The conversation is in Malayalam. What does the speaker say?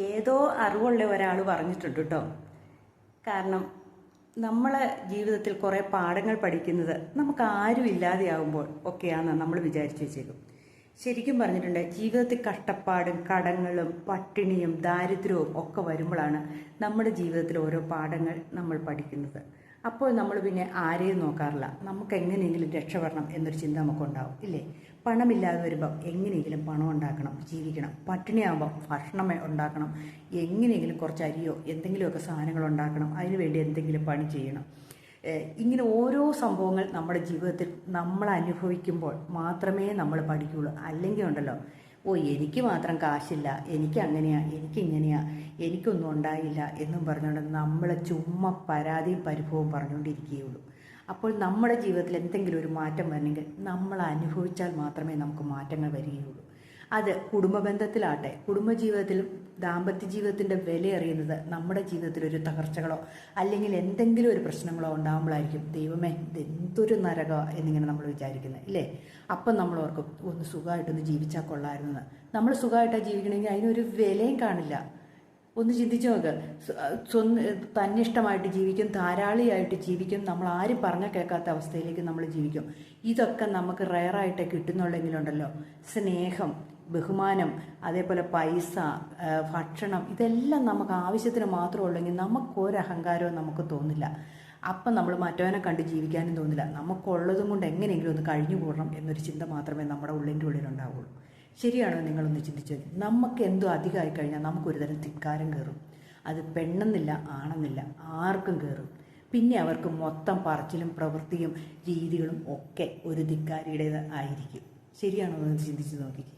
ഏതോ അറിവുള്ള ഒരാൾ പറഞ്ഞിട്ടുണ്ട് കേട്ടോ. കാരണം നമ്മളെ ജീവിതത്തിൽ കുറേ പാഠങ്ങൾ പഠിക്കുന്നത് നമുക്ക് ആരും ഇല്ലാതെയാകുമ്പോൾ ഒക്കെയാണെന്ന് നമ്മൾ വിചാരിച്ചു വെച്ചേക്കും. ശരിക്കും പറഞ്ഞിട്ടുണ്ട്, ജീവിതത്തിൽ കഷ്ടപ്പാടും കടങ്ങളും പട്ടിണിയും ദാരിദ്ര്യവും ഒക്കെ വരുമ്പോഴാണ് നമ്മുടെ ജീവിതത്തിൽ ഓരോ പാഠങ്ങൾ നമ്മൾ പഠിക്കുന്നത്. അപ്പോൾ നമ്മൾ പിന്നെ ആരെയും നോക്കാറില്ല, നമുക്ക് എങ്ങനെയെങ്കിലും രക്ഷപ്പെടണം എന്നൊരു ചിന്ത നമുക്കുണ്ടാവും, ഇല്ലേ? പണമില്ലാതെ വരുമ്പം എങ്ങനെയെങ്കിലും പണം ഉണ്ടാക്കണം, ജീവിക്കണം. പട്ടിണിയാകുമ്പം ഭക്ഷണം ഉണ്ടാക്കണം, എങ്ങനെയെങ്കിലും കുറച്ച് അരിയോ എന്തെങ്കിലുമൊക്കെ സാധനങ്ങൾ ഉണ്ടാക്കണം, അതിനുവേണ്ടി എന്തെങ്കിലും പണി ചെയ്യണം. ഇങ്ങനെ ഓരോ സംഭവങ്ങൾ നമ്മുടെ ജീവിതത്തിൽ നമ്മൾ അനുഭവിക്കുമ്പോൾ മാത്രമേ നമ്മൾ പഠിക്കുകയുള്ളൂ. അല്ലെങ്കിൽ ഉണ്ടല്ലോ, എനിക്ക് മാത്രം കാശില്ല, എനിക്ക് അങ്ങനെയാ, എനിക്കിങ്ങനെയാ, എനിക്കൊന്നും ഉണ്ടായില്ല എന്നും പറഞ്ഞുകൊണ്ട് നമ്മൾ ചുമ്മാ പരാതിയും പരിഭവവും പറഞ്ഞുകൊണ്ടിരിക്കുകയുള്ളൂ. അപ്പോൾ നമ്മുടെ ജീവിതത്തിൽ എന്തെങ്കിലും ഒരു മാറ്റം വരണമെങ്കിൽ നമ്മൾ അനുഭവിച്ചാൽ മാത്രമേ നമുക്ക് മാറ്റങ്ങൾ വരികയുള്ളൂ. അത് കുടുംബ ബന്ധത്തിലാട്ടെ, കുടുംബജീവിതത്തിലും ദാമ്പത്യ ജീവിതത്തിൻ്റെ വില അറിയുന്നത് നമ്മുടെ ജീവിതത്തിൽ ഒരു തകർച്ചകളോ അല്ലെങ്കിൽ എന്തെങ്കിലും ഒരു പ്രശ്നങ്ങളോ ഉണ്ടാകുമ്പോഴായിരിക്കും. ദൈവമേ, ഇതെന്തൊരു നരകമാണ് എന്നിങ്ങനെ നമ്മൾ വിചാരിക്കുന്നത്, ഇല്ലേ? അപ്പം നമ്മൾ ഓർക്കും, ഒന്ന് സുഖമായിട്ടൊന്ന് ജീവിച്ചാൽ കൊള്ളാമായിരുന്നെന്ന്. നമ്മൾ സുഖമായിട്ടാണ് ജീവിക്കണമെങ്കിൽ അതിനൊരു വിലയും കാണില്ല. ഒന്ന് ചിന്തിച്ചു നോക്ക്. തന്നിഷ്ടമായിട്ട് ജീവിക്കും, ധാരാളിയായിട്ട് ജീവിക്കും, നമ്മൾ ആരും പറഞ്ഞാൽ കേൾക്കാത്ത അവസ്ഥയിലേക്ക് നമ്മൾ ജീവിക്കും. ഇതൊക്കെ നമുക്ക് റയറായിട്ട് കിട്ടുന്നുള്ളെങ്കിലുണ്ടല്ലോ, സ്നേഹം, ബഹുമാനം, അതേപോലെ പൈസ, ഭക്ഷണം, ഇതെല്ലാം നമുക്ക് ആവശ്യത്തിന് മാത്രമേ ഉള്ളെങ്കിൽ നമുക്കൊരു അഹങ്കാരവും നമുക്ക് തോന്നില്ല. അപ്പം നമ്മൾ മറ്റവനെ കണ്ട് ജീവിക്കാനും തോന്നില്ല. നമുക്കുള്ളതും കൊണ്ട് എങ്ങനെയെങ്കിലും ഒന്ന് കഴിഞ്ഞു കൂടണം എന്നൊരു ചിന്ത മാത്രമേ നമ്മുടെ ഉള്ളിൻ്റെ ഉള്ളിലുണ്ടാവുള്ളൂ. ശരിയാണോ? നിങ്ങളൊന്ന് ചിന്തിച്ചു. നമുക്ക് എന്തോ അധികമായി കഴിഞ്ഞാൽ നമുക്കൊരു തരം ധിക്കാരം കയറും. അത് പെണ്ണെന്നില്ല ആണെന്നില്ല, ആർക്കും കയറും. പിന്നെ അവർക്ക് മൊത്തം പറച്ചിലും പ്രവൃത്തിയും രീതികളും ഒക്കെ ഒരു ധിക്കാരിയുടേത് ആയിരിക്കും. ശരിയാണോ എന്ന് ചിന്തിച്ച് നോക്കിക്കേ.